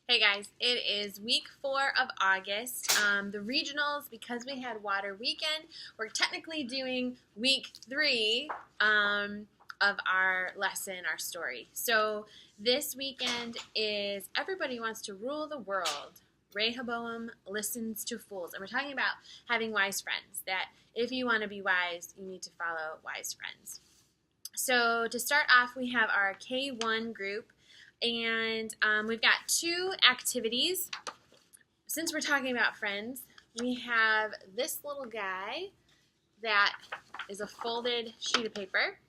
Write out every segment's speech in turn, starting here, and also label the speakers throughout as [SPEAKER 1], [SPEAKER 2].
[SPEAKER 1] Hey guys, it is week 4 of August. The regionals, because we had water weekend, we're technically doing week 3 of our lesson, our story. So this weekend is Everybody Wants to Rule the World. Rehoboam listens to fools. And we're talking about having wise friends, that if you want to be wise, you need to follow wise friends. So to start off, we have our K1 group. And we've got 2 activities. Since we're talking about friends, we have this little guy that is a folded sheet of paper.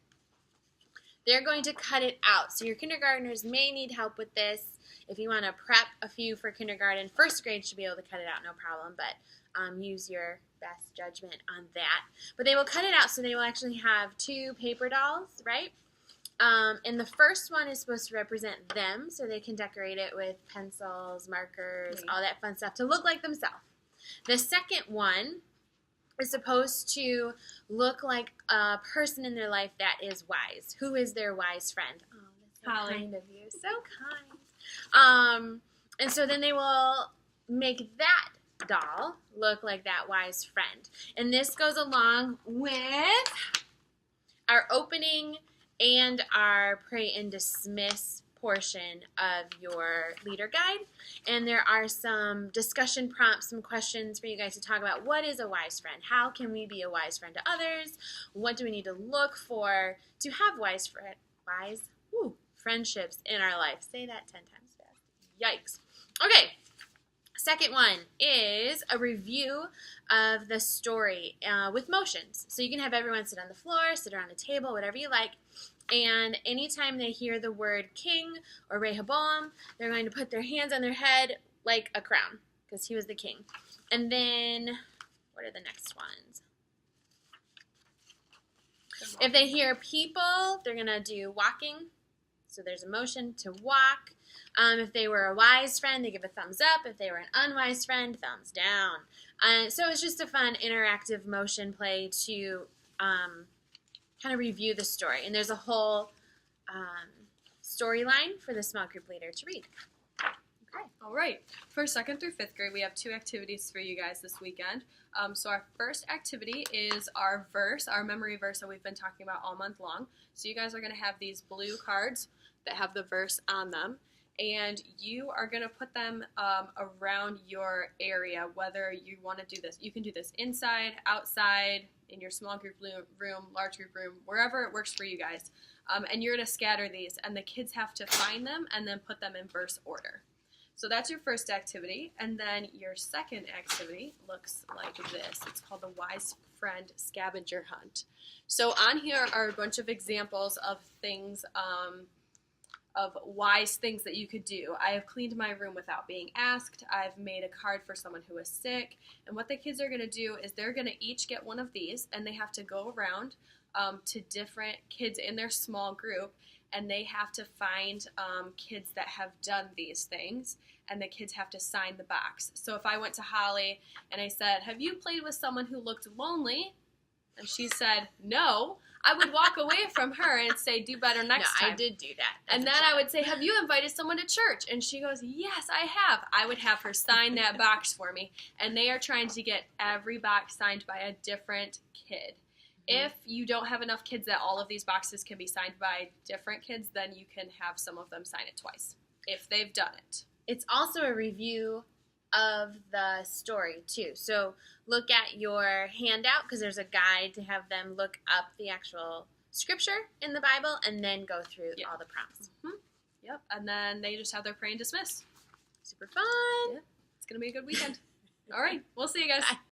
[SPEAKER 1] They're going to cut it out. So your kindergartners may need help with this. If you want to prep a few for kindergarten, first grade should be able to cut it out, no problem. But use your best judgment on that. But they will cut it out, so they will actually have 2 paper dolls, right? And the first one is supposed to represent them, so they can decorate it with pencils, markers, all that fun stuff to look like themselves. The second one is supposed to look like a person in their life that is wise. Who is their wise friend? Oh, that's so
[SPEAKER 2] Holly.
[SPEAKER 1] kind of you. So kind. And so then they will make that doll look like that wise friend. And this goes along with our opening and our pray and dismiss portion of your leader guide. And there are some discussion prompts, some questions for you guys to talk about. What is a wise friend? How can we be a wise friend to others? What do we need to look for to have wise friendships in our life? Say that 10 times fast. Yikes. Okay. Second one is a review of the story with motions. So you can have everyone sit on the floor, sit around a table, whatever you like. And anytime they hear the word king or Rehoboam, they're going to put their hands on their head like a crown because he was the king. And then, what are the next ones? If they hear people, they're going to do walking. So there's a motion to walk. If they were a wise friend, they give a thumbs up. If they were an unwise friend, thumbs down. So it's just a fun interactive motion play to kind of review the story. And there's a whole storyline for the small group leader to read.
[SPEAKER 2] Okay. All right. For 2nd through 5th grade, we have 2 activities for you guys this weekend. So our first activity is our memory verse that we've been talking about all month long. So you guys are going to have these blue cards that have the verse on them. And you are going to put them around your area, whether you want to do this. You can do this inside, outside, in your small group room, large group room, wherever it works for you guys. And you're going to scatter these, and the kids have to find them and then put them in verse order. So that's your first activity. And then your second activity looks like this. It's called the Wise Friend Scavenger Hunt. So on here are a bunch of examples of things, of wise things that you could do. I have cleaned my room without being asked. I've made a card for someone who is sick. And what the kids are going to do is they're going to each get one of these, and they have to go around to different kids in their small group, and they have to find kids that have done these things, and the kids have to sign the box. So if I went to Holly and I said, "Have you played with someone who looked lonely?" and she said, "No," I would walk away from her and say, "Do better next time."
[SPEAKER 1] I did do that.
[SPEAKER 2] And then I would say, "Have you invited someone to church?" And she goes, "Yes, I have." I would have her sign that box for me. And they are trying to get every box signed by a different kid. If you don't have enough kids that all of these boxes can be signed by different kids, then you can have some of them sign it twice, if they've done it.
[SPEAKER 1] It's also a review of the story too. So look at your handout because there's a guide to have them look up the actual scripture in the Bible and then go through all the prompts.
[SPEAKER 2] Yep, and then they just have their pray and dismiss.
[SPEAKER 1] Super fun.
[SPEAKER 2] Yeah, it's going to be a good weekend. All right, we'll see you guys.
[SPEAKER 1] Bye.